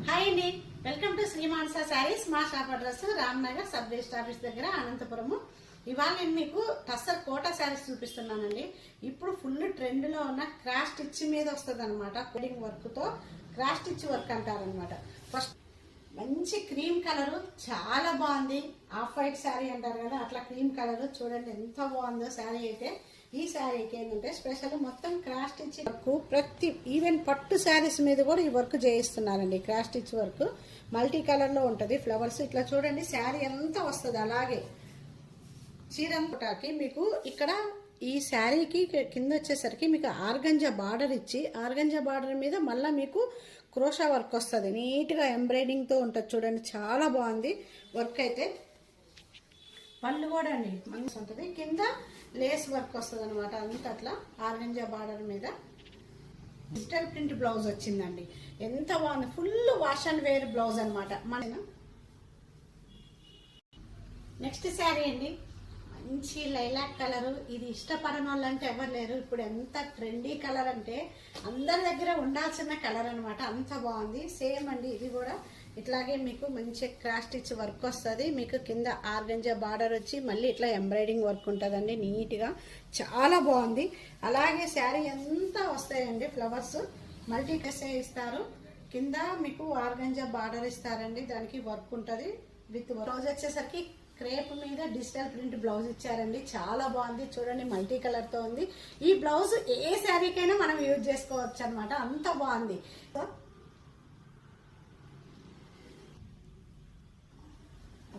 Hi అండి, welcome to Shri మానస శారీస్. మా shop address Ramnagar sub register office దగ్గర అనంతపురము. ఇవాళ నేను మీకు టస్సర్ కోటా శారీస్ చూపిస్తున్నానండి. ఇప్పుడు ఫుల్ ట్రెండ్ లో ఉన్న క్రాష్ స్టిచ్ మీద వస్తుంది అనమాట. కోడింగ్ వర్క్ తో క్రాష్ స్టిచ్ వర్క్ అంటారనమాట. ఫస్ట్ మంచి క్రీమ్ కలర్, చాలా బాగుంది. ఆఫ్ వైట్ శారీ అంటారు కదా, అట్లా క్రీమ్ కలర్ చూడండి ఎంత బాగుందో శారీ అయితే. ఈ శారీకి ఏంటంటే స్పెషల్ మొత్తం క్రాష్ స్టిచ్ వర్క్, ప్రతి ఈవెన్ పట్టు శారీస్ మీద కూడా ఈ వర్క్ చేయిస్తున్నారండి. Cross stitch work multi colour లో ఉంటది. ఫ్లవర్స్ ఇట్లా చూడండి, శారీ అంతా వస్తుంది. అలాగే చీరంటాకి మీకు ఇక్కడ ఈ శారీకి కింద వచ్చేసరికి మీకు ఆర్గంజా బార్డర్ ఇచ్చి, ఆర్గంజా బార్డర్ మీద మళ్ళీ మీకు క్రోషా వర్క్ వస్తుంది. నీట్గా ఎంబ్రాయిడింగ్ తో ఉంటుంది చూడండి, చాలా బాగుంది వర్క్ అయితే. పళ్ళు కూడా అండి మంచి ఉంటుంది. కింద లేస్ వర్క్ వస్తుంది అనమాట. అంత అట్లా ఆర్గంజా బార్డర్ మీద డిజిటల్ ప్రింట్ బ్లౌజ్ వచ్చిందండి. ఎంత బాగుంది. Full wash and wear blouse అనమాట. మన నెక్స్ట్ శారీ అండి, మంచి లైలాక్ కలర్. ఇది ఇష్టపడని వాళ్ళంటే ఎవరు లేరు. ఇప్పుడు ఎంత ట్రెండీ కలర్ అంటే అందరి దగ్గర ఉండాల్సిన కలర్ అనమాట. అంత బాగుంది. సేమ్ అండి ఇది కూడా ఇట్లాగే మీకు మంచి క్రాష్ స్టిచ్ వర్క్ వస్తుంది. మీకు కింద ఆర్గంజా బార్డర్ వచ్చి మళ్ళీ ఇట్లా ఎంబ్రాయిడింగ్ వర్క్ ఉంటుందండి. నీట్గా చాలా బాగుంది. అలాగే శారీ అంతా వస్తాయండి ఫ్లవర్స్. మల్టీ డ్రెస్ ఇస్తారు. కింద మీకు ఆర్గంజా బార్డర్ ఇస్తారండి, దానికి వర్క్ ఉంటుంది. విత్ బ్లౌజ్ వచ్చేసరికి క్రేప్ మీద డిజిటల్ ప్రింట్ బ్లౌజ్ ఇచ్చారండి. చాలా బాగుంది చూడండి, మల్టీ కలర్ తో ఉంది. ఈ బ్లౌజ్ ఏ శారీకైనా మనం యూజ్ చేసుకోవచ్చు అనమాట. అంత బాగుంది.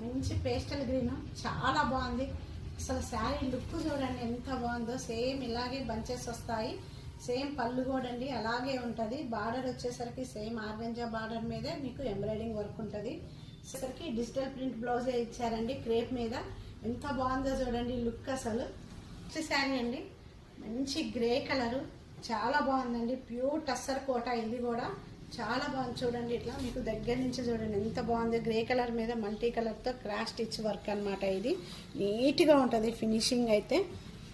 మంచి పేస్టల్ గ్రీన్, చాలా బాగుంది. అసలు శారీ లుక్ చూడండి ఎంత బాగుందో. సేమ్ ఇలాగే బంచెస్ వస్తాయి. సేమ్ పళ్ళు కూడా అండి అలాగే ఉంటుంది. బార్డర్ వచ్చేసరికి సేమ్ ఆర్గంజా బార్డర్ మీదే మీకు ఎంబ్రాయిడింగ్ వర్క్ ఉంటుంది. వచ్చేసరికి డిజిటల్ ప్రింట్ బ్లౌజే ఇచ్చారండి క్రేప్ మీద. ఎంత బాగుందో చూడండి లుక్. అసలు శారీ అండి మంచి గ్రే కలరు, చాలా బాగుందండి. Pure tussar Kota. ఇది కూడా చాలా బాగుంది చూడండి. ఇట్లా మీకు దగ్గర నుంచి చూడండి ఎంత బాగుంది. గ్రే కలర్ మీద మల్టీ కలర్తో క్రాష్ స్టిచ్ వర్క్ అనమాట. ఇది నీట్గా ఉంటుంది ఫినిషింగ్ అయితే.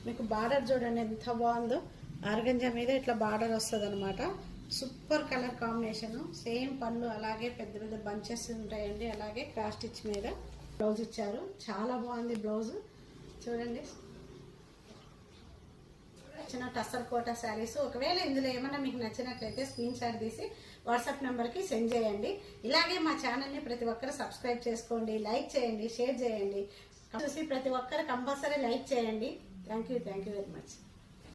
మీకు బార్డర్ చూడండి ఎంత బాగుందో. ఆర్గంజా మీద ఇట్లా బార్డర్ వస్తుంది అనమాట. Super colour combination. సేమ్ పళ్ళు అలాగే పెద్ద పెద్ద బంచెస్ ఉంటాయండి. అలాగే క్రాష్ స్టిచ్ మీద బ్లౌజ్ ఇచ్చారు. చాలా బాగుంది బ్లౌజ్ చూడండి. నచ్చిన టస్సర్ కోటా శారీస్. ఒకవేళ ఇందులో ఏమన్నా మీకు నచ్చినట్లయితే స్క్రీన్ షాట్ తీసి వాట్సాప్ నెంబర్కి సెండ్ చేయండి. ఇలాగే మా ఛానల్ని ప్రతి ఒక్కరు సబ్స్క్రైబ్ చేసుకోండి, లైక్ చేయండి, షేర్ చేయండి. చూసి ప్రతి ఒక్కరు కంపల్సరీ లైక్ చేయండి. Thank you very much.